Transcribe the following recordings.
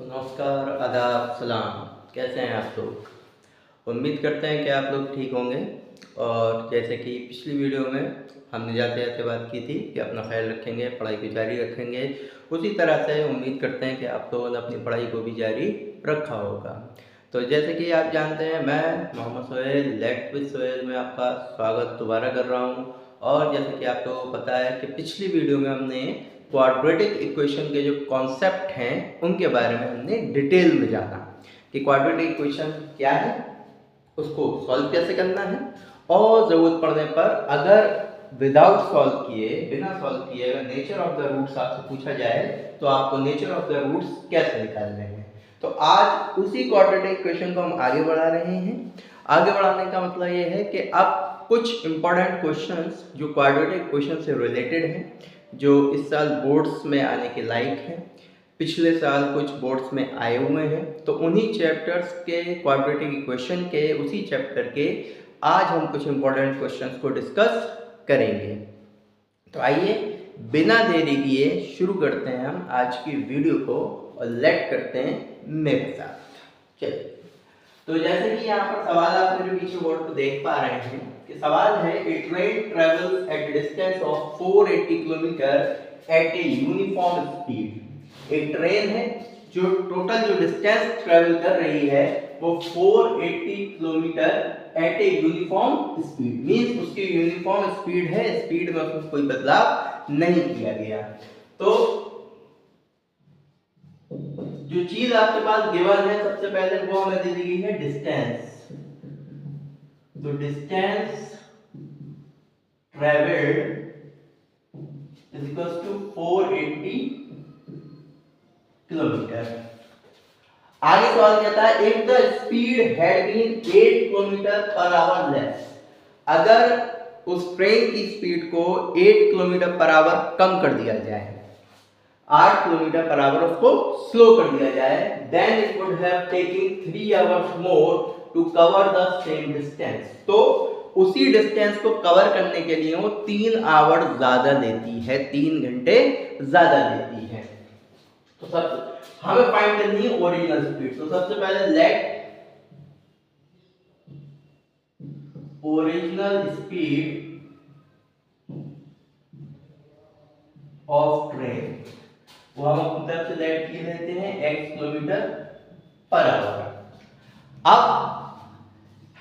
नमस्कार, आदाब, सलाम। कैसे हैं आप लोग? उम्मीद करते हैं कि आप लोग ठीक होंगे। और जैसे कि पिछली वीडियो में हमने जाते-जाते बात की थी कि अपना ख़्याल रखेंगे, पढ़ाई को जारी रखेंगे। उसी तरह से उम्मीद करते हैं कि आप लोगों ने अपनी पढ़ाई को भी जारी रखा होगा। तो जैसे कि आप जानते हैं, मैं मोहम्मद सोहेल लेट विद सोहेल में आपका स्वागत दोबारा कर रहा हूँ। और जैसे कि आप लोगों को पता है कि पिछली वीडियो में हमने क्वाड्रेटिक इक्वेशन के जो कॉन्सेप्ट हैं उनके बारे में हमने डिटेल में जाना कि क्वाड्रेटिक इक्वेशन क्या है, उसको सॉल्व कैसे करना है, और ज़रूरत पड़ने पर अगर विदाउट सॉल्व किए, बिना सॉल्व किए अगर नेचर ऑफ द रूट्स आपसे पूछा जाए तो आपको नेचर ऑफ द रूट्स कैसे निकालने हैं। तो आज उसी क्वाड्रेटिक इक्वेशन को हम आगे बढ़ा रहे हैं। आगे बढ़ाने का मतलब ये है कि अब कुछ इंपॉर्टेंट क्वेश्चंस जो क्वाड्रेटिक इक्वेशन से रिलेटेड हैं, जो इस साल बोर्ड्स में आने के लायक हैं, पिछले साल कुछ बोर्ड्स में आए हुए हैं, तो उन्हीं चैप्टर्स के क्वाड्रेटिक इक्वेशन के उसी चैप्टर के आज हम कुछ इंपॉर्टेंट क्वेश्चंस को डिस्कस करेंगे। तो आइए बिना देरी किए शुरू करते हैं हम आज की वीडियो को और लेट करते हैं मेरे साथ। चलिए, तो जैसे कि यहाँ पर सवाल आप मेरे पीछे बोर्ड पर देख पा रहे हैं कि सवाल है a train travels at distance of 480 kilometre at a uniform speed. एक ट्रेन है जो टोटल जो डिस्टेंस ट्रेवल कर रही है वो 480 kilometre at a uniform speed, means उसकी यूनिफॉर्म स्पीड है, स्पीड में उसमें कोई बदलाव नहीं किया गया। तो जो चीज आपके पास गिवन है सबसे पहले वो हमें दे दी गई है डिस्टेंस। तो distance travelled is equal to 480 kilometre. आगे सवाल कहता है if the speed had been 8 kilometre per hour less, अगर उस ट्रेन की स्पीड को 8 किलोमीटर पर आवर कम कर दिया जाए, 8 किलोमीटर पर आवर उसको स्लो कर दिया जाए, then it would have taken 3 hours more to cover the same distance. तो उसी डिस्टेंस को कवर करने के लिए वो 3 आवर ज्यादा लेती है, 3 घंटे ज्यादा लेती है। तो सब हमें फाइंड करनी है ओरिजिनल स्पीड। तो सबसे पहले let original speed of train, वो हम अपनी तरफ से लेट किए लेते हैं x किलोमीटर पर आवर। अब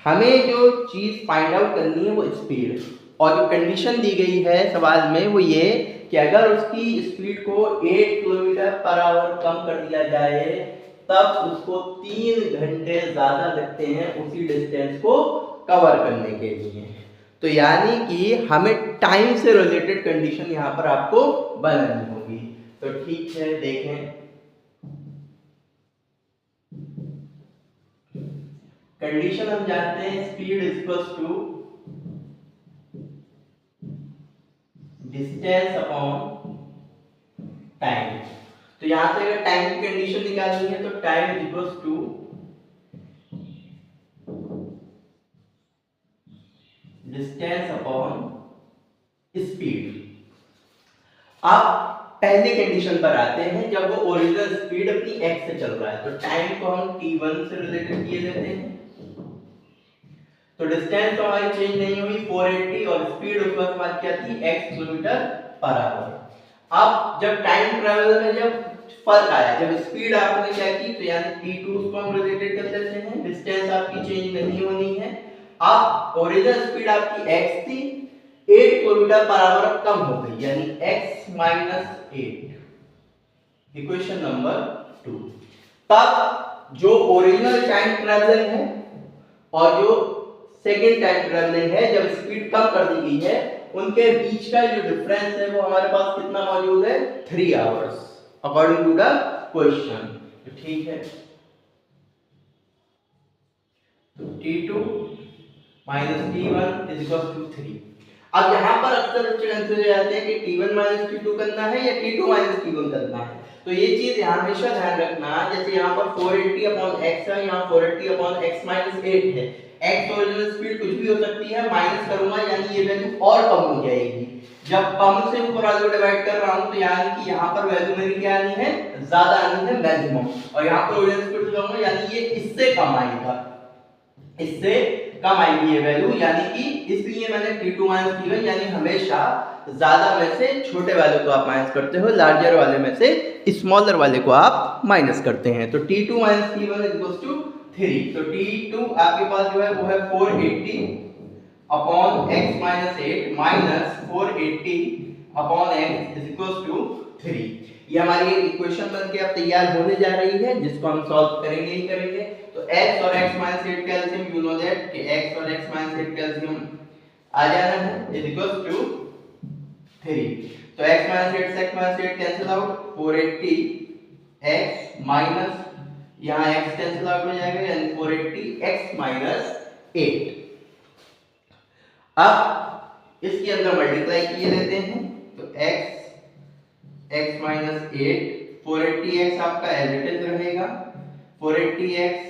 हमें जो चीज फाइंड आउट करनी है वो स्पीड, और जो कंडीशन दी गई है सवाल में वो ये कि अगर उसकी स्पीड को 8 किलोमीटर पर आवर कम कर दिया जाए तब उसको 3 घंटे ज्यादा लगते हैं उसी डिस्टेंस को कवर करने के लिए। तो यानी कि हमें टाइम से रिलेटेड कंडीशन यहाँ पर आपको बनानी होगी। तो ठीक है, देखें कंडीशन हम जानते हैं speed is equal to distance upon time. तो यहां से अगर टाइम की कंडीशन निकालनी है तो time is equal to distance upon speed. अब पहली कंडीशन पर आते हैं, जब वो ओरिजिनल स्पीड अपनी x से चल रहा है तो टाइम को हम t1 से रिलेटेड किए लेते हैं। तो डिस्टेंस तो हमारी चेंज नहीं हुई 480, और स्पीड उस वक्त हमारी क्या थी x किलोमीटर पर आवर। अब जब टाइम ट्रेवल में जब फर्क आया, जब स्पीड आपने क्या की तो यानी t2 को हम रिलेटेड कर लेते हैं, डिस्टेंस आपकी चेंज नहीं होनी है। अब ओरिजिनल स्पीड आपकी x थी, 8 किलोमीटर पर आवर कम हो गई यानी x - 8, इक्वेशन नंबर 2। तब जो ओरिजिनल टाइम ट्रेवलिंग है और जो सेकेंड टाइम ट्रेवलिंग है, जब स्पीड कम कर दी गई है, उनके बीच का जो डिफरेंस है वो हमारे पास कितना मौजूद है 3 hours according to the question. तो ठीक है, तो t2 - t1 is equal to 3। अब यहाँ पर अक्सर बच्चे कंफ्यूज हो जाते हैं कि t1 - t2 करना है या t2 - t1 करना है। तो ये चीज यहाँ हमेशा ध्यान रखना, जैसे यहाँ पर 480 अपॉन x है, यहाँ 480 अपॉन x - 8 है। x ओरिजिनल स्पीड कुछ भी हो सकती है, माइनस करूंगा यानी ये वैल्यू और कम हो जाएगी। जब कम से ऊपर वाले को डिवाइड कर रहा हूं तो यानी कि यहाँ पर वैल्यू मेरी क्या आनी है, ज्यादा आनी है मैक्सिमम, और यहाँ पर ओरिजिनल स्क्वायर रूट लूंगा यानी ये इससे कम आएगा, इससे कम आएगी ये वैल्यू, यानी कि इसलिए मैंने t2 माइनस t1 यानी हमेशा ज्यादा में से छोटे वाले को आप माइनस करते हो, लार्जर वाले में से स्मॉलर वाले को आप माइनस करते हैं। तो t2 minus t1 equals to 3। तो t2 आपके पास जो है वो है 480 upon x minus 8 minus 480 upon x is equals to 3। ये हमारी एक इक्वेशन बनके अब तैयार होने जा रही है जिसको हम सॉल्व करेंगे ही करेंगे। तो x और x माइनस 8 का एलसीएम यू नो दैट कि x और x माइनस 8 का एलसीएम आ जाना है इज इक्वल्स टू 3। तो x माइनस 8 से x minus 8 cancel out, 480 x minus यहाँ x कैंसिल आउट हो जाएगा यानी 480 x माइनस 8। अब इसके अंदर मल्टीप्लाई किए लेते हैं तो x माइनस 8 480x आपका एज इट इज रहेगा, 480x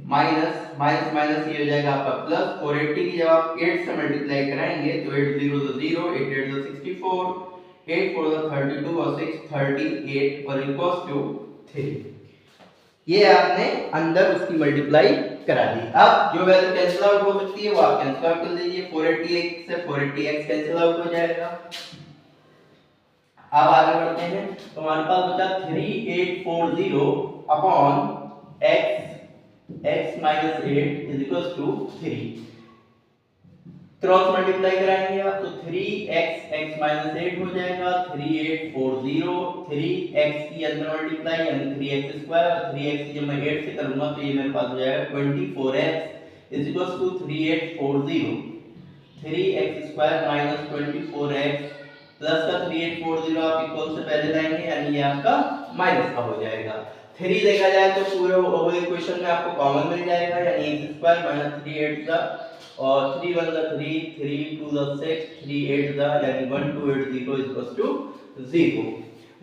माइनस माइनस माइनस ये हो जाएगा आपका प्लस, 480 की जब आप 8 से मल्टीप्लाई कराएंगे तो 8 0 0 8 8 64 8 4 32 और 6 38 और इक्वल्स टू 3। ये आपने अंदर उसकी मल्टीप्लाई करा दी। अब जो वैल्यू कैंसिल आउट हो सकती है वो आप कैंसिल आउट कर दीजिए, 480x से 480x कैंसिल आउट हो जाएगा। अब आगे बढ़ते हैं तो हमारे पास बचा 3840 upon x minus 8 is equals to 3। Cross multiply कराएंगे आप तो 3x x माइनस 8 हो जाएगा, 3840 3x की अंदर मल्टीप्लाई यानी 3x स्क्वायर, 3x की जब मैं 8 से करूंगा तो ये मेरे पास हो जाएगा 24x is equals to 3840 3x square minus 24x plus का 3840 आप इक्वल से पहले लाएंगे यानी ये आपका माइनस का हो जाएगा। 3 देखा जाए तो पूरे ओवर इक्वेशन में आपको कॉमन मिल जाएगा यानी x स्क्वायर माइनस 3 8 का और 3 1 का 3 3 2 का 6 3 8 का यानी 1280 इक्वल्स टू 0।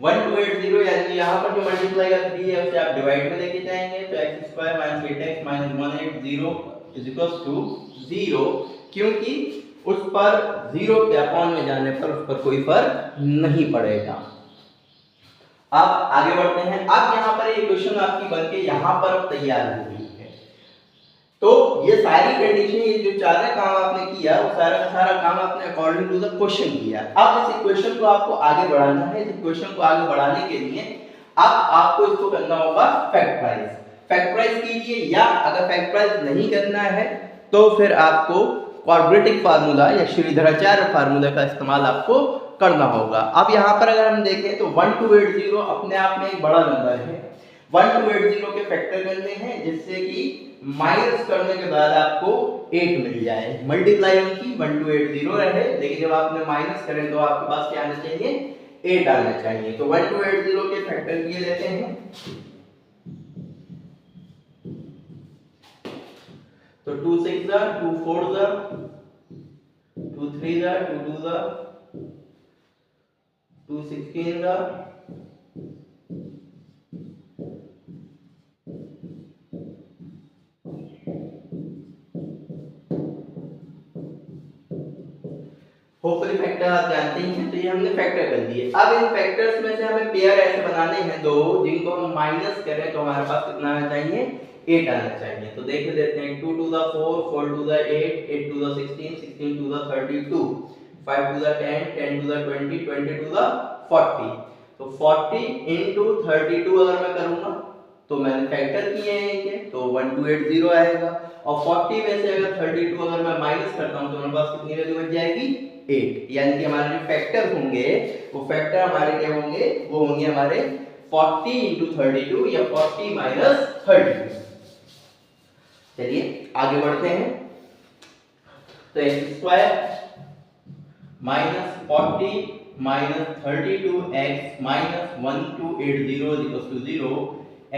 1280 यानी यहाँ पर जो मल्टीप्लाई का 3 है उसे आप डिवाइड में लेके जाएंगे तो x square minus 8x minus 180 is equals to 0, क्योंकि उस पर 0 के अपॉन में जाने पर उस पर कोई फर्क नहीं पड़ेगा। अब आगे बढ़ते हैं। अब यहाँ पर इक्वेशन आपकी बनके यहाँ पर तैयार हो गई है। तो ये सारी कंडीशन, ये जो सारा काम आपने किया वो सारा का सारा काम आपने अकॉर्डिंग टू द क्वेश्चन किया। अब इस इक्वेशन को आपको आगे बढ़ाना है। इस इक्वेशन को आगे बढ़ाने के लिए अब आपको इसको करना होगा फैक्टराइज। फैक्टराइज कीजिए, या अगर फैक्टराइज नहीं करना है तो फिर आपको क्वाड्रेटिक फार्मूला या श्रीधराचार्य फार्मूला का इस्तेमाल आपको करना होगा। अब यहाँ पर अगर हम देखें तो 1280 अपने आप में एक बड़ा नंबर है। 1280 के फैक्टर करने हैं जिससे कि माइनस करने के बाद आपको 8 मिल जाए। मल्टीप्लाई उनकी 1280 रहे, लेकिन जब आपने माइनस करें तो आपके पास क्या आना चाहिए, 8 आना चाहिए। तो 1280 के फैक्टर किए लेते हैं। तो 2 6 जा 2 4 जा 2 3 जा 2 2 जा 2 16 जा 'होपफुली फैक्टर आप जानते ही हैं। तो ये हमने फैक्टर कर दिए। अब इन फैक्टर्स में से हमें पेयर ऐसे बनाने हैं दो जिनको हम माइनस करें तो हमारे पास कितना आना चाहिए, 8 आना चाहिए। तो देख लेते हैं 2 to the 4 4 to the 8 8 to the 16 16 to the 32 5 to the 10 10 to the 20 20 to the 40। तो 40 into 32 अगर मैं करूंगा तो मैंने फैक्टर किए हैं इनके, तो 1280 आएगा। और 40 में से अगर 32 अगर मैं माइनस करता हूं तो मेरे पास कितनी वैल्यू बच जाएगी, 8। यानी कि हमारे जो फैक्टर होंगे वो फैक्टर हमारे क्या होंगे, वो होंगे हमारे 40 into 32 या 40 minus 32। चलिए आगे बढ़ते हैं। तो x square minus 40 minus 32x minus 1280 equals to 0।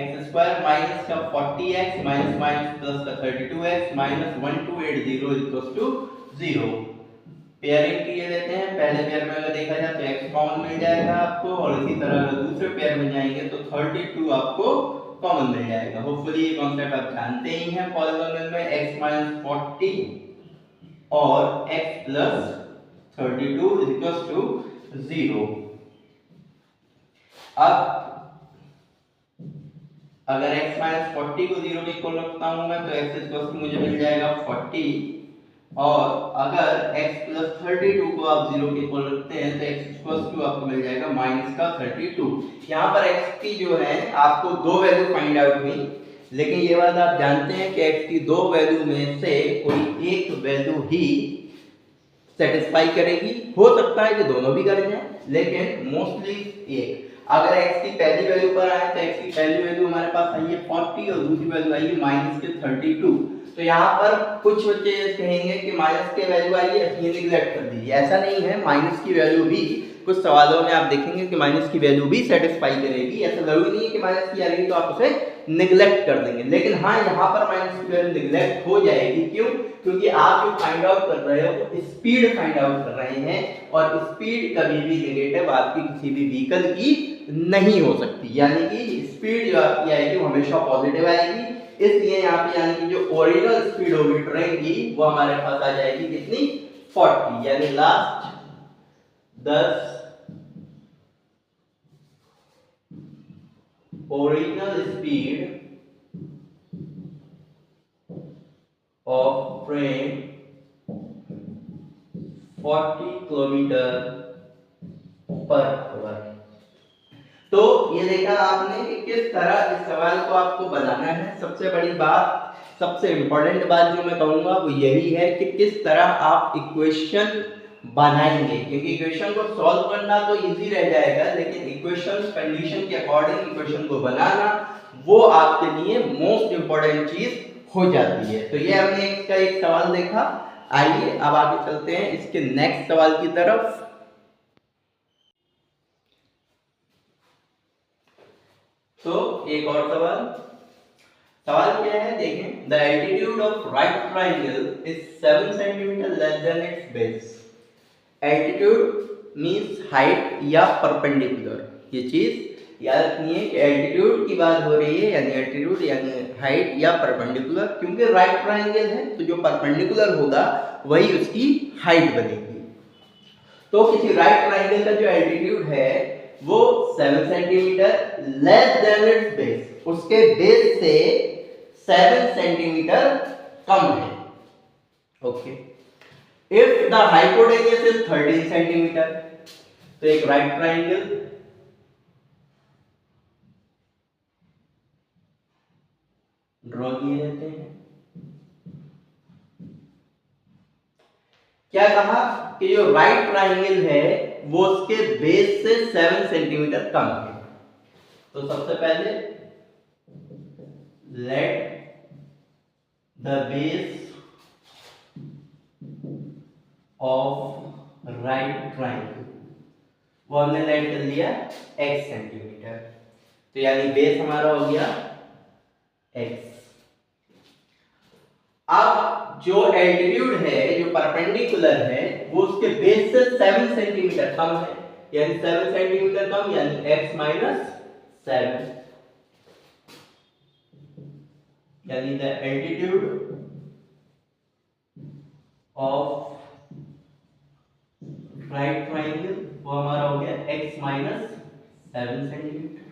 x square minus का 40x माइनस माइनस प्लस का 32x minus 1280 equals to 0। Pairing किए लेते हैं। पहले पेयर में अगर देखा जाए तो x कॉमन मिल जाएगा आपको, और इसी तरह अगर दूसरे पेयर में जाएंगे तो 32 आपको कॉमन मिल जाएगा। होपफुली ये कॉन्सेप्ट आप जानते ही हैं। पॉलीनोमियल में x माइनस 40 और x plus 32 is equal to 0। अब अगर x माइनस 40 को 0 के इक्वल रखता हूं मैं तो x इक्वल टू मुझे मिल जाएगा 40, और अगर x प्लस 32 को आप 0 के इक्वल रखते हैं तो x इक्वल टू आपको मिल जाएगा माइनस का 32। यहाँ पर x की जो है आपको दो वैल्यू फाइंड आउट हुई, लेकिन ये बात आप जानते हैं कि x की दो वैल्यू में से कोई एक वैल्यू ही सेटिस्फाई करेगी। हो सकता है कि दोनों भी कर जाएं, लेकिन मोस्टली एक। अगर x की पहली वैल्यू पर आए तो x की पहली वैल्यू हमारे पास आई है 40 और दूसरी वैल्यू आई है माइनस के 32। तो यहाँ पर कुछ बच्चे कहेंगे कि माइनस की वैल्यू आई है, ये निगलेक्ट कर दीजिए। ऐसा नहीं है, माइनस की वैल्यू भी कुछ सवालों में आप देखेंगे कि माइनस की वैल्यू भी सेटिस्फाई करेगी। ऐसा जरूरी नहीं है कि माइनस की आ रही तो आप उसे निगलेक्ट कर देंगे, लेकिन हाँ यहाँ पर माइनस की वैल्यू निगलेक्ट हो जाएगी। क्यों? क्योंकि आप जो फाइंड आउट कर रहे हो वो स्पीड फाइंड आउट कर रहे हैं, और स्पीड कभी भी नेगेटिव आपकी किसी भी व्हीकल की नहीं हो सकती, यानी कि स्पीड जो आपकी आएगी वो हमेशा पॉजिटिव आएगी। इसलिए यहाँ पे यानी कि जो ओरिजिनल स्पीड होगी ट्रेन की वो हमारे पास आ जाएगी कितनी, 40, यानी last 10 original speed of train 40 kilometre per our. तो ये देखा आपने कि किस तरह इस सवाल को आपको बनाना है। सबसे बड़ी बात, सबसे इंपॉर्टेंट बात जो मैं कहूंगा वो यही है कि किस तरह आप इक्वेशन बनाएंगे, क्योंकि इक्वेशन को सॉल्व करना तो इजी रह जाएगा, लेकिन इक्वेशन कंडीशन के अकॉर्डिंग इक्वेशन को बनाना वो आपके लिए मोस्ट इंपॉर्टेंट चीज हो जाती है। तो ये हमने इसका एक सवाल देखा। आइए अब आगे चलते हैं इसके नेक्स्ट सवाल की तरफ। तो एक और सवाल क्या है देखें। The altitude of right triangle is 7 centimetre less than it's base. Altitude means height या परपेंडिकुलर। ये चीज याद रखनी है कि एल्टीट्यूड की बात हो रही है, यानी एल्टीट्यूड यानी हाइट या परपेंडिकुलर, क्योंकि राइट ट्राइंगल है तो जो परपेंडिकुलर होगा वही उसकी हाइट बनेगी। तो किसी राइट ट्राइंगल का जो एल्टीट्यूड है वो 7 centimetre less than it's base, उसके बेस से 7 सेंटीमीटर कम है। Okay, if the hypotenuse is 13 centimetre, तो एक राइट ट्राइंगल ड्रॉ किए जाते हैं। क्या कहा कि जो राइट ट्राइंगल है वो उसके बेस से 7 सेंटीमीटर कम है। तो सबसे पहले let the base of right triangle, वो हमने लेट कर लिया x सेंटीमीटर, तो यानी बेस हमारा हो गया x। अब जो एल्टीट्यूड है जो परपेंडिकुलर है वो उसके बेस से 7 सेंटीमीटर कम है, यानी 7 सेंटीमीटर कम यानी x माइनस 7, यानी the altitude of right triangle वो हमारा हो गया x माइनस 7 सेंटीमीटर।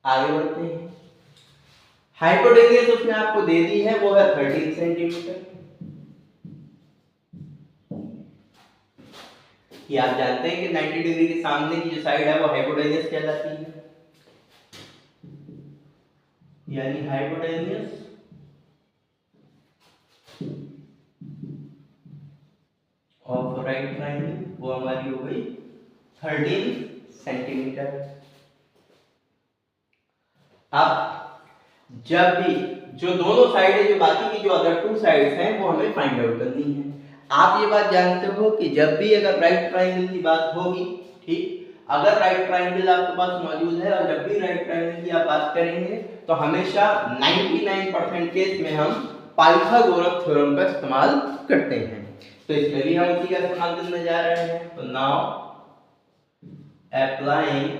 आगे बढ़ते हैं। हाइपोटेन्यूज उसने आपको दे दी है वो है 13 सेंटीमीटर। ये आप जानते हैं कि 90 डिग्री के सामने की जो साइड है वो हाइपोटेन्यूज कहलाती है, यानी हाइपोटेन्यूज ऑफ राइट ट्राइंगल वो हमारी हो गई 13 सेंटीमीटर। अब जब भी जो दोनों साइड है, जो बाकी की जो अदर टू साइड्स हैं वो हमें फाइंड आउट करनी है। आप ये बात जानते हो कि जब भी अगर राइट ट्राइंगल की बात होगी, ठीक, अगर राइट ट्राइंगल आपके पास मौजूद है और जब भी राइट ट्राइंगल की आप बात करेंगे तो हमेशा 99% केस में हम पाइथागोरस थ्योरम का इस्तेमाल करते हैं। तो इसमें भी हम उसी का इस्तेमाल करने जा रहे हैं। तो नाउ अप्लाइंग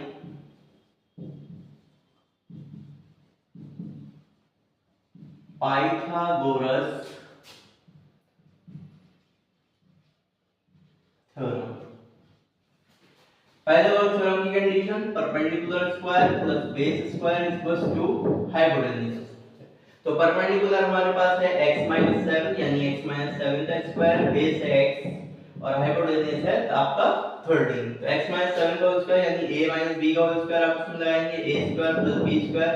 पाइथागोरस पहले वाले थ्योरम की condition perpendicular square plus base square equals to hypotenuse. तो परपेंडिकुलर हमारे पास है x 7 यानी x 7 का स्क्वायर, बेस है x और हाइपोटेन्यूज है आपका 13। तो x 7 का स्क्वायर यानी a b का स्क्वायर आप उसमें लगाएंगे a square plus b square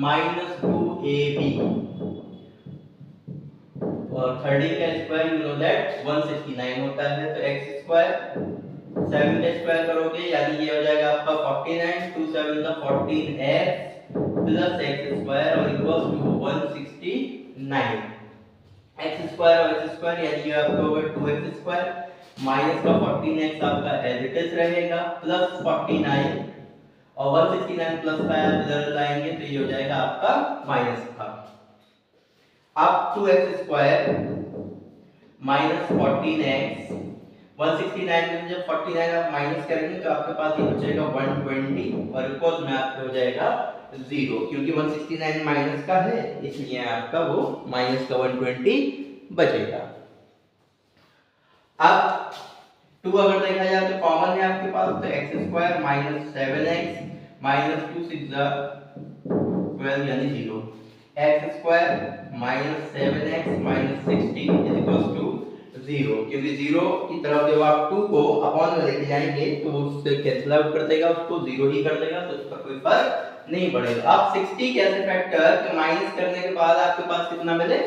minus 2ab और 13 का स्क्वायर यू नो दैट 169 होता है। तो x स्क्वायर 7 का स्क्वायर करोगे यानी ये हो जाएगा आपका 49, 2 7 का 14x प्लस x स्क्वायर और इक्वल्स टू 169। x स्क्वायर और x स्क्वायर यानी ये आपका होगा 2x स्क्वायर माइनस का 14x आपका एज इट इज रहेगा प्लस 49 और 169 प्लस का इधर लाएंगे तो ये हो जाएगा आपका माइनस का। अब 2x स्क्वायर माइनस 14x 169 में जब 49 आप माइनस करेंगे तो आपके पास ये बचेगा 120 और इक्वल में आपके हो जाएगा 0 क्योंकि 169 माइनस का है इसलिए आपका वो माइनस का 120 बचेगा। अब 2 अगर देखा जाए तो कॉमन है आपके पास तो x square minus 7x minus 2 6 12 यानी 0 x square minus 7x minus 60 is equal to 0 क्योंकि 0 की तरफ जब आप 2 को अपॉन में लेके जाएंगे तो उससे कैंसिल आउट कर देगा, उसको 0 ही कर देगा तो उसका कोई फर्क नहीं पड़ेगा। अब 60 कैसे फैक्टर के माइनस करने के बाद आपके पास कितना मिले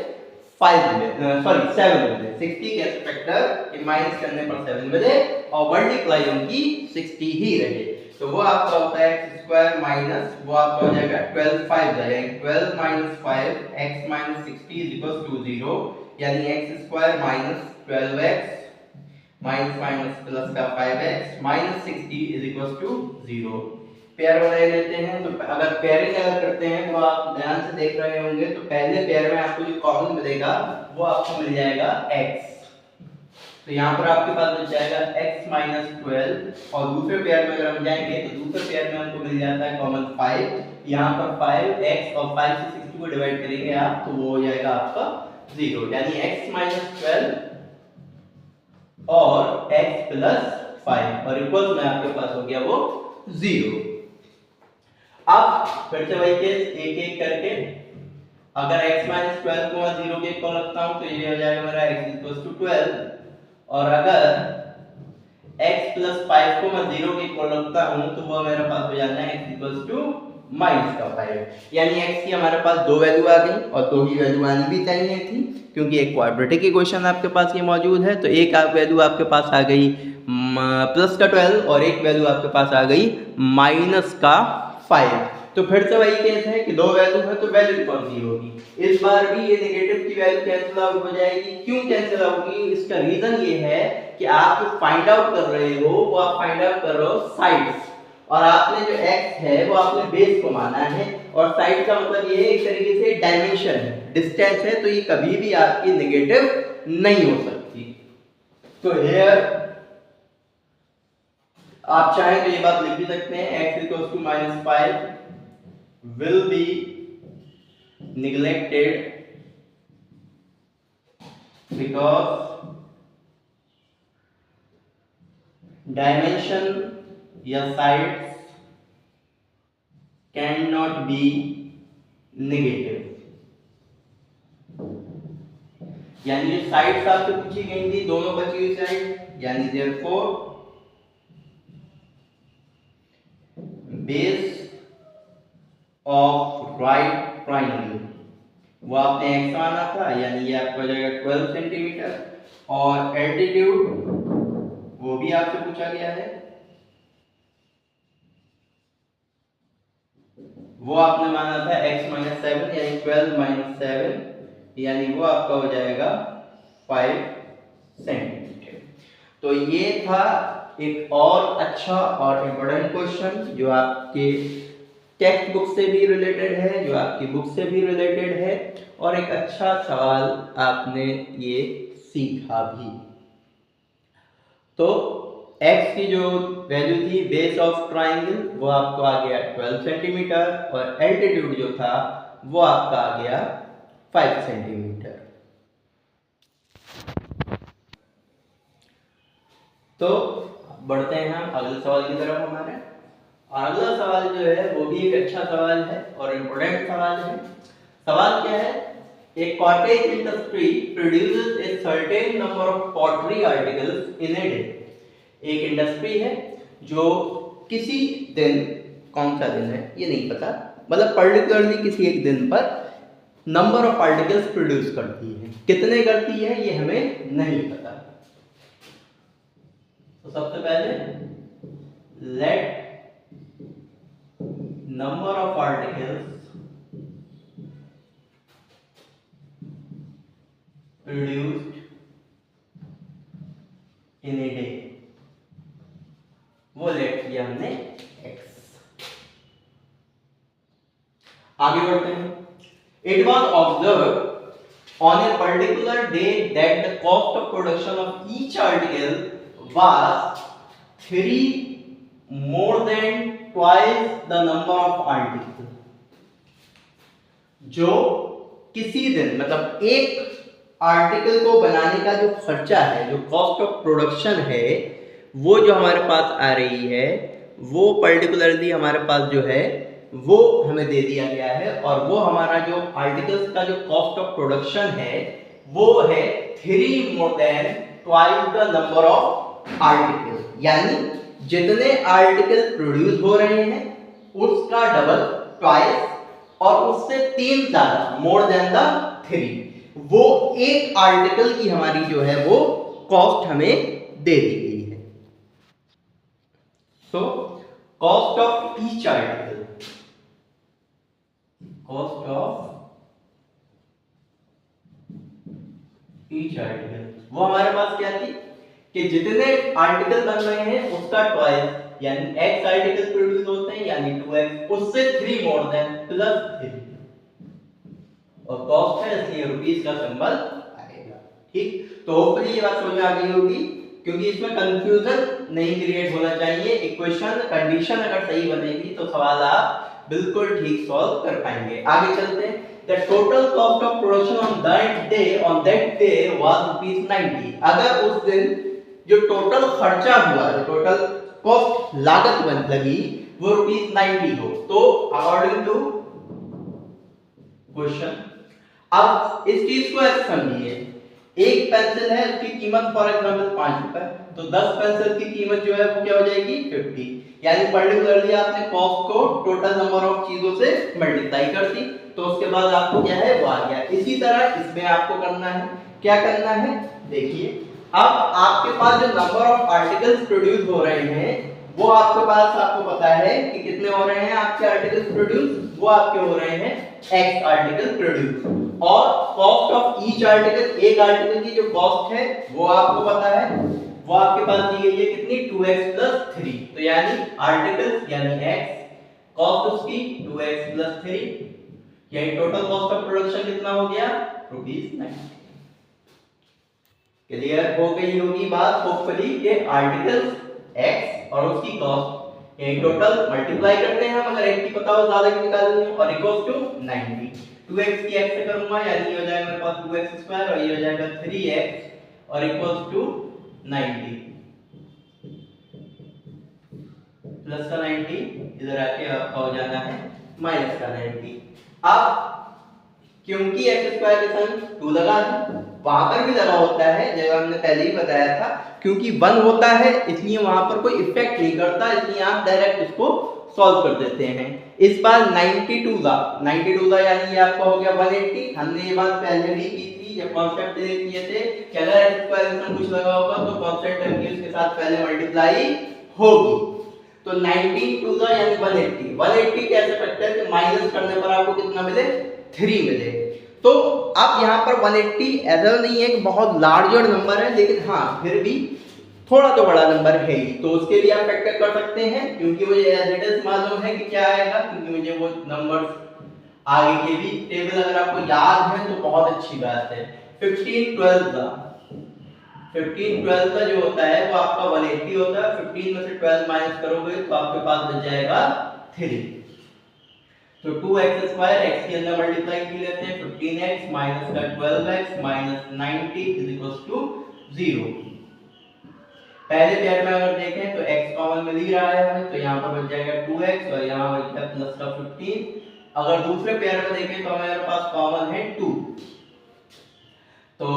5 मिले सॉरी 7 मिले। 60 कैसे फैक्टर के माइनस करने पर 7 मिले और मल्टीप्लाई उनकी 60 ही रहे तो वो आपका होता है x स्क्वायर माइनस वो आपका हो जाएगा 12 5 जाएगा 12 minus 5 x minus 60 is equal to 0 यानी x square minus 12x minus minus plus का 5x minus 60 is equal to 0। Pair बना लेते हैं तो अगर पेयरिंग अगर करते हैं तो आप ध्यान से देख रहे होंगे तो पहले पेयर में आपको जो कॉमन मिलेगा वो आपको मिल जाएगा x। तो यहाँ पर आपके पास मिल जाएगा x माइनस 12 और दूसरे पेयर में अगर हम जाएंगे तो दूसरे पेयर में हमको मिल जाता है कॉमन 5। यहाँ पर 5x और 5 से 60 को डिवाइड करेंगे आप तो वो हो जाएगा आपका 0 यानी x माइनस 12 और x प्लस 5 और इक्वल में आपके पास हो गया वो 0। अब फिर से वही केस एक एक करके अगर x माइनस 12 को मैं 0 के इक्वल रखता हूं तो ये हो जाएगा मेरा x इक्वल टू 12 और अगर x प्लस 5 को मैं 0 के इक्वल रखता हूं तो वो मेरे पास हो जाना है x इक्वल टू माइनस का 5 यानी x की हमारे पास दो वैल्यू आ गई और दो ही वैल्यू आनी भी चाहिए थी क्योंकि एक क्वाड्रेटिक इक्वेशन आपके पास ये मौजूद है तो एक वैल्यू आपके पास आ गई प्लस का 12 और एक वैल्यू आपके पास आ गई माइनस का 5। तो फिर से वही केस है कि दो वैल्यू है तो वैल्यू कौन सी होगी। इस बार भी ये नेगेटिव की वैल्यू कैंसिल आउट हो जाएगी। क्यों कैंसिल आउट होगी इसका रीजन ये है कि आप जो फाइंड आउट कर रहे हो वो आप फाइंड आउट कर रहे हो साइड्स और आपने जो x है वो आपने बेस को माना है और साइड का मतलब ये है एक तरीके से डायमेंशन है डिस्टेंस है तो ये कभी भी आपकी नेगेटिव नहीं हो सकती। तो हियर आप चाहें तो ये बात लिख भी सकते हैं x equals to minus 5 will be neglected because dimension या sides cannot be negative यानी जो साइड्स आपसे पूछी गई थी दोनों बची हुई साइड यानी therefore base of right triangle वो आपने x माना था यानी ये आपका हो जाएगा 12 सेंटीमीटर और एल्टीट्यूड वो भी आपसे पूछा गया है वो आपने माना था x माइनस 7 यानी 12 माइनस 7 यानी वो आपका हो जाएगा 5 सेंटीमीटर। तो ये था एक और अच्छा और इम्पोर्टेंट क्वेश्चन जो आपके टेक्स्ट बुक से भी रिलेटेड है जो आपकी बुक से भी रिलेटेड है और एक अच्छा सवाल आपने ये सीखा भी। तो x की जो वैल्यू थी बेस ऑफ ट्राइंगल वो आपको आ गया 12 सेंटीमीटर और एल्टीट्यूड जो था वो आपका आ गया 5 सेंटीमीटर। तो बढ़ते हैं हम अगले सवाल की तरफ हमारे। और अगला सवाल जो है वो भी एक अच्छा सवाल है और इम्पोर्टेंट सवाल है। सवाल क्या है? A cottage industry produces a certain number of pottery articles in a day. एक इंडस्ट्री है जो किसी दिन, कौन सा दिन है ये नहीं पता, मतलब पर्टिकुलरली किसी एक दिन पर नंबर ऑफ आर्टिकल्स प्रोड्यूस करती है। कितने करती है ये हमें नहीं पता। तो सबसे पहले let number of articles produced in a day, वो लेट किया हमने x। आगे बढ़ते हैं। It was observed on a particular day that the cost of production of each article was 3 more than twice the number of articles। जो किसी दिन, मतलब एक आर्टिकल को बनाने का जो खर्चा है, जो कॉस्ट ऑफ प्रोडक्शन है, वो जो हमारे पास आ रही है, वो पर्टिकुलरली हमारे पास जो है वो हमें दे दिया गया है। और वो हमारा जो आर्टिकल्स का जो कॉस्ट ऑफ प्रोडक्शन है वो है 3 more than twice the number of articles, यानी जितने आर्टिकल प्रोड्यूस हो रहे हैं उसका डबल, ट्वाइस, और उससे 3 ज्यादा, मोर देन द 3, वो एक आर्टिकल की हमारी जो है वो कॉस्ट हमें दे दी गई है। So cost of each article, cost of each article, वो हमारे पास क्या थी कि जितने आर्टिकल बन रहे हैं उसका ट्वाइस, यानी x आर्टिकल प्रोड्यूस होते हैं यानी 2x, उससे 3 मोर देन प्लस 3, और कॉस्ट है इसलिए रुपीस का सिंबल आएगा। ठीक, तो होपफुली ये बात समझ में आ गई होगी, क्योंकि इसमें कंफ्यूजन नहीं क्रिएट होना चाहिए। इक्वेशन कंडीशन अगर सही बनेगी तो सवाल आप बिल्कुल ठीक सॉल्व कर पाएंगे। आगे चलते हैं। The total cost of production on that day was ₹90। अगर उस दिन जो टोटल खर्चा हुआ, जो टोटल कॉस्ट लागत बन लगी वो ₹90 हो, तो अकॉर्डिंग टू क्वेश्चन, अब इस चीज को ऐसे समझिए, एक पेंसिल है उसकी कीमत फॉर एग्जांपल 5 रुपए, तो 10 पेंसिल की कीमत जो है वो क्या हो जाएगी 50, यानी पर्टिकुलरली आपने कॉस्ट को टोटल नंबर ऑफ चीजों से मल्टीप्लाई कर दी, तो उसके बाद आपको क्या है वो आ गया। इसी तरह इसमें आपको करना है, क्या करना है, देखिए अब आपके पास जो नंबर ऑफ आर्टिकल्स प्रोड्यूस हो रहे हैं वो आपके पास, आपको पता है कि कितने हो रहे हैं आपके आर्टिकल्स प्रोड्यूस, वो आपके हो रहे हैं x आर्टिकल प्रोड्यूस, और कॉस्ट ऑफ ईच आर्टिकल, एक आर्टिकल की जो कॉस्ट है वो आपको पता है, वो आपके पास दी गई है कितनी 2x + 3, तो यानी आर्टिकल्स यानी x, कॉस्ट उसकी 2x + 3, यानी टोटल कॉस्ट ऑफ प्रोडक्शन कितना हो गया ₹90। क्लियर हो गई होगी बात होपफुली कि आर्टिकल्स x और उसकी कॉस्ट, यानी टोटल मल्टीप्लाई करते हैं हम, अगर x की पता हो ज्यादा की निकालनी हो, और इक्वल्स टू 90, 2x की x से करूंगा यानी ये हो जाएगा मेरे पास 2x² और ये हो जाएगा 3x और इक्वल्स टू 90, प्लस का 90 इधर आके आपका हो जाना है माइनस का 90। अब क्योंकि x² के संग 2 लगा है, वहां पर भी लगा होता है, जैसा हमने पहले ही बताया था, क्योंकि 1 होता है इसलिए वहां पर कोई इफेक्ट नहीं करता, इसलिए आप डायरेक्ट इसको सॉल्व कर देते हैं। इस बार 92 था यानी ये आपका हो गया 180। हमने ये बात पहले भी की थी जब कॉन्सेप्ट किए थे कि अगर x² के संग कुछ लगा होगा तो कांस्टेंट टर्म की उसके साथ पहले मल्टीप्लाई होगी, तो 92 था यानी 180। 180 कैसे फैक्टर कि माइनस करने पर आपको कितना मिले 3 मिले, तो अब यहाँ पर 180 ऐसा नहीं है कि बहुत लार्जर नंबर है, लेकिन हाँ फिर भी थोड़ा तो बड़ा नंबर है ही, तो उसके लिए आप फैक्टर कर सकते हैं, क्योंकि मुझे एज इट इज मालूम है कि क्या आएगा, क्योंकि मुझे वो नंबर्स आगे के भी टेबल अगर आपको याद है तो बहुत अच्छी बात है। 15 12 का जो होता है वो आपका 180 होता है, 15 में से 12 माइनस करोगे तो आपके पास बच जाएगा 3, तो 2x² x के अंदर मल्टीप्लाई कर लेते हैं, 15x माइनस का 12x minus 90 is equals to 0। पहले पेयर में अगर देखें तो x कॉमन मिल ही रहा है हमें, तो यहाँ पर बच जाएगा 2x और यहाँ बच गया प्लस का 15। अगर दूसरे पेयर में देखें तो हमारे पास कॉमन है 2, तो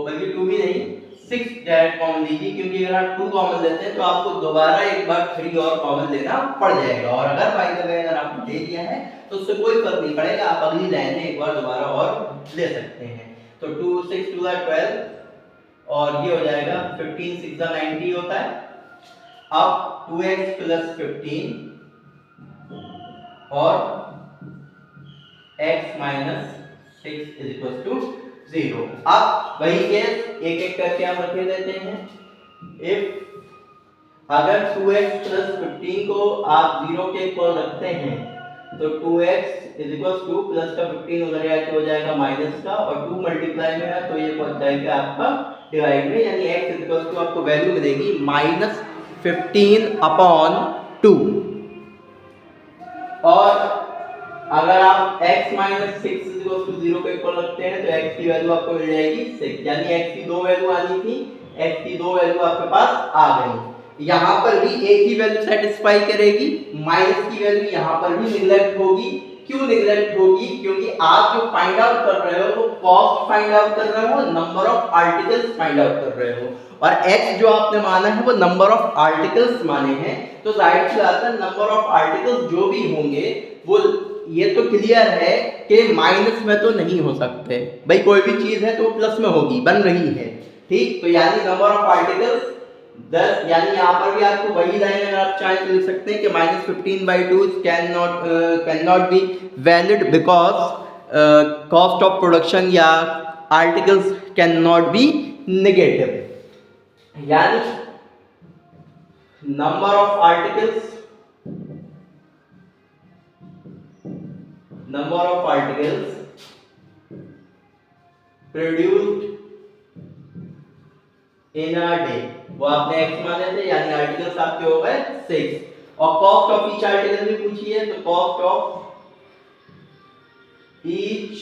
बल्कि 2 भी नहीं 6 डायरेक्ट कॉमन लीजिए, क्योंकि अगर आप 2 कॉमन लेते हैं तो आपको दोबारा एक बार 3 और कॉमन लेना पड़ जाएगा। और अगर बाय द वे अगर आपने ले लिया है तो उससे कोई फर्क नहीं पड़ेगा, आप अगली लाइन में एक बार दोबारा और ले सकते हैं। तो 2 6 2 12 और ये हो जाएगा 15 6 90 होता है। अब 2x प्लस 15 और x minus 6 is equal to 0। अब वही केस एक एक करके हम रखे देते हैं। इफ अगर 2x प्लस 15 को आप 0 के इक्वल रखते हैं तो 2x is equal two plus का 15 उधर जाके हो जाएगा माइनस का, और 2 मल्टीप्लाई में है तो ये पहुंच जाएगा आपका डिवाइड में, यानी x इज इक्वल टू आपको वैल्यू मिलेगी -15/2। और अगर आप x - 6 इज इक्वल टू 0 के इक्वल रखते हैं तो x की वैल्यू आपको मिल जाएगी 6, यानी x की दो वैल्यू आनी थी, x की दो वैल्यू आपके पास आ गई। यहाँ पर भी एक ही वैल्यू सेटिस्फाई करेगी, माइनस की वैल्यू यहाँ पर भी निगलेक्ट होगी। क्यों निगलेक्ट होगी? क्योंकि आप जो फाइंड आउट कर रहे हो वो कॉस्ट फाइंड आउट कर रहे हो, number of articles find out कर रहे हो, और x जो आपने माना है वो नंबर ऑफ आर्टिकल्स माने हैं। तो जाहिर सी बात है नंबर ऑफ आर्टिकल्स जो भी होंगे वो ये तो क्लियर है कि माइनस में तो नहीं हो सकते भाई, कोई भी चीज है तो प्लस में होगी, बन रही है, ठीक। तो यानी नंबर ऑफ आर्टिकल्स 10, यानी यहाँ पर भी आपको वही लाइन अगर आप चाहें तो लिख सकते हैं कि -15/2 can not be valid because cost of production या articles can not be negative. यानी number of articles produced in a day, वो आपने x माने थे, यानी आर्टिकल्स आपके हो गए 6। और कॉस्ट ऑफ ईच आर्टिकल भी पूछी है, तो कॉस्ट ऑफ ईच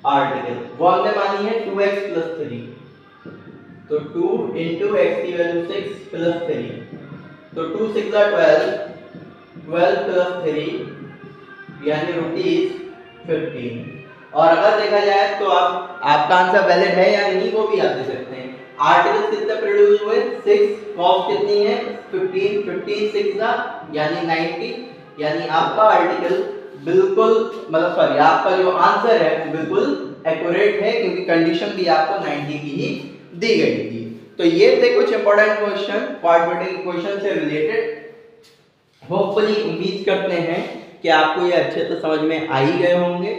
आर्टिकल वो हमने मानी है 2x + 3, तो 2 into x की वैल्यू 6 + 3, तो 2 6 12, 12 + 3 यानी ₹15। और अगर देखा जाए तो आपका आंसर वैलिड है या नहीं वो भी आप दे सकते हैं। आर्टिकल्स कितने प्रोड्यूस हुए? 6, कॉस्ट कितनी है? 15, 15 6 यानी 90, यानी आपका आर्टिकल बिल्कुल मतलब सॉरी आपका जो आंसर है वो बिल्कुल एक्यूरेट है, क्योंकि कंडीशन भी आपको 90 की ही दी गई थी। तो ये थे कुछ इंपॉर्टेंट क्वेश्चन क्वाड्रेटिक इक्वेशन से रिलेटेड। होपफुली उम्मीद करते हैं कि आपको ये अच्छे से समझ में आ ही गए होंगे।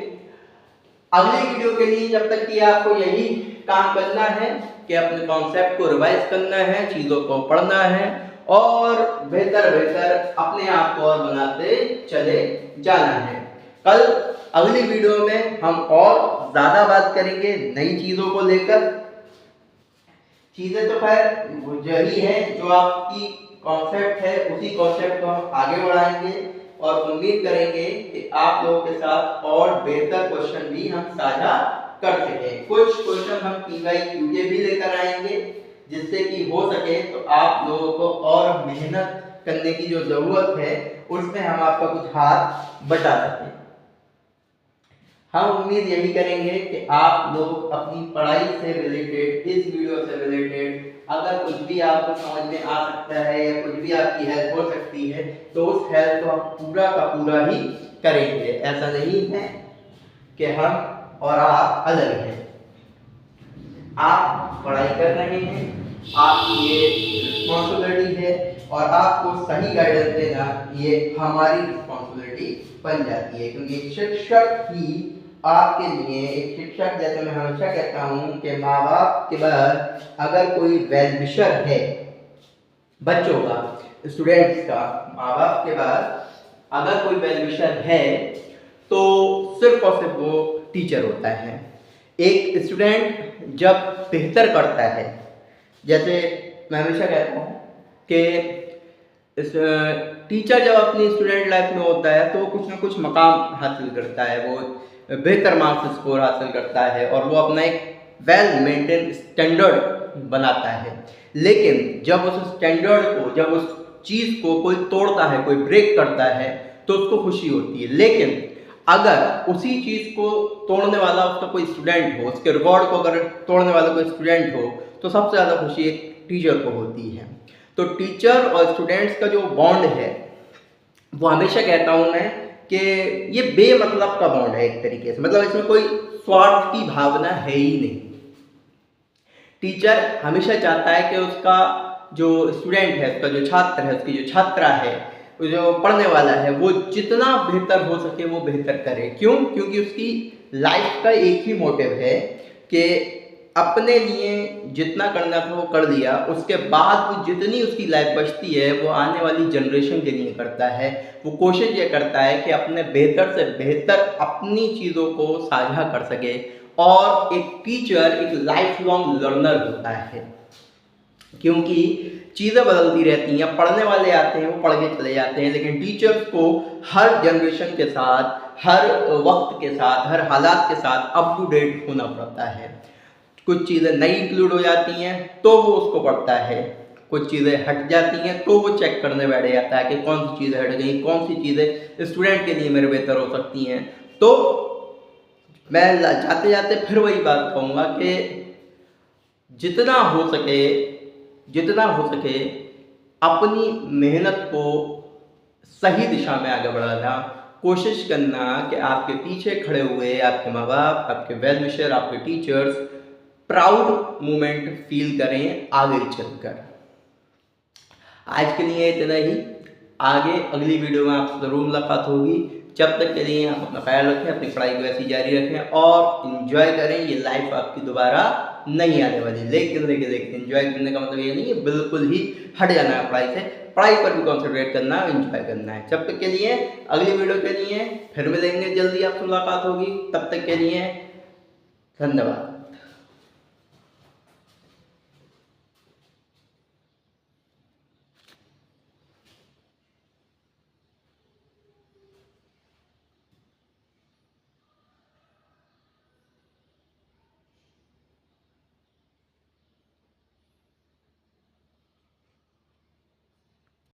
अगले वीडियो के लिए जब तक कि आपको यही काम करना है कि अपने कॉन्सेप्ट को रिवाइज करना है, चीज़ों को पढ़ना है और बेहतर अपने आप को और बनाते चले जाना है। कल अगली वीडियो में हम और ज़्यादा बात करेंगे नई चीज़ों को लेकर। चीज़ें तो खैर यही है, जो आपकी कॉन्सेप्ट है उसी कॉन्सेप्ट को हम आगे बढ़ाएंगे और उम्मीद करेंगे कि आप लोगों के साथ और बेहतर क्वेश्चन भी हम साझा कर सकें। कुछ क्वेश्चन हम PYQ के भी लेकर आएंगे, जिससे कि हो सके तो आप लोगों को और मेहनत करने की जो जरूरत है उसमें हम आपका कुछ हाथ बटा सकें। हम उम्मीद यही करेंगे कि आप लोग अपनी पढ़ाई से रिलेटेड, इस वीडियो से रिलेटेड अगर कुछ भी आपको समझ में आ सकता है या कुछ भी आपकी हेल्प हो सकती है तो उस हेल्प को हम पूरा का पूरा ही करेंगे। ऐसा नहीं है कि हम और आप अलग हैं। आप पढ़ाई कर रहे हैं, आपकी ये रिस्पॉन्सिबिलिटी है और आपको सही गाइडेंस देना ये हमारी रिस्पॉन्सिबिलिटी बन जाती है, क्योंकि शिक्षक ही आपके लिए, एक शिक्षक जैसे मैं हमेशा कहता हूँ कि माँ बाप के बाद अगर कोई वेल विशर है बच्चों का, स्टूडेंट्स का, माँ बाप के बाद अगर कोई वेल विशर है तो सिर्फ और सिर्फ वो टीचर होता है। एक स्टूडेंट जब बेहतर करता है, जैसे मैं हमेशा कहता हूँ कि टीचर जब अपनी स्टूडेंट लाइफ में होता है तो कुछ ना कुछ मकाम हासिल करता है, वो बेहतर मार्क्स स्कोर हासिल करता है और वो अपना एक वेल मेंटेन स्टैंडर्ड बनाता है। लेकिन जब उस स्टैंडर्ड को, जब उस चीज़ को कोई तोड़ता है, कोई ब्रेक करता है, तो उसको खुशी होती है। लेकिन अगर उसी चीज़ को तोड़ने वाला उसका कोई स्टूडेंट हो, उसके रिकॉर्ड को अगर तोड़ने वाला कोई स्टूडेंट हो, तो सबसे ज़्यादा खुशी एक टीचर को होती है। तो टीचर और स्टूडेंट्स का जो बॉन्ड है, वो हमेशा कहता हूँ मैं कि ये बेमतलब का बॉन्ड है एक तरीके से, मतलब इसमें कोई स्वार्थ की भावना है ही नहीं। टीचर हमेशा चाहता है कि उसका जो स्टूडेंट है, उसका जो छात्र है, उसकी जो छात्रा है, जो पढ़ने वाला है, वो जितना बेहतर हो सके वो बेहतर करे। क्यों? क्योंकि उसकी लाइफ का एक ही मोटिव है कि अपने लिए जितना करना था वो कर लिया, उसके बाद वो जितनी उसकी लाइफ बचती है वो आने वाली जनरेशन के लिए करता है। वो कोशिश ये करता है कि अपने बेहतर से बेहतर अपनी चीज़ों को साझा कर सके। और एक टीचर एक लाइफ लॉन्ग लर्नर होता है, क्योंकि चीज़ें बदलती रहती हैं। पढ़ने वाले आते हैं, वो पढ़ के चले जाते हैं, लेकिन टीचर्स को हर जनरेशन के साथ, हर वक्त के साथ, हर हालात के साथ अप टू डेट होना पड़ता है। कुछ चीज़ें नई इंक्लूड हो जाती हैं तो वो उसको पढ़ता है, कुछ चीज़ें हट जाती हैं तो वो चेक करने बैठ जाता है कि कौन सी चीज़ें हट गई, कौन सी चीज़ें स्टूडेंट के लिए मेरे बेहतर हो सकती हैं। तो मैं जाते जाते फिर वही बात कहूँगा कि जितना हो सके, जितना हो सके अपनी मेहनत को सही दिशा में आगे बढ़ाना, कोशिश करना कि आपके पीछे खड़े हुए आपके माँ बाप, आपके वेल विशर, आपके टीचर्स प्राउड मोमेंट फील करें आगे चलकर। आज के लिए इतना ही, आगे अगली वीडियो में आपसे ज़रूर मुलाकात होगी। जब तक के लिए आप अपना ख्याल रखें, अपनी पढ़ाई को ऐसी जारी रखें और इन्जॉय करें। ये लाइफ आपकी दोबारा नहीं आने वाली, लेकिन इन्जॉय करने का मतलब ये नहीं है बिल्कुल ही हट जाना है पढ़ाई से। पढ़ाई पर भी कॉन्सेंट्रेट करना है, एंजॉय करना है। जब तक के लिए अगली वीडियो के लिए फिर मिलेंगे, जल्दी आपसे मुलाकात होगी। तब तक के लिए धन्यवाद।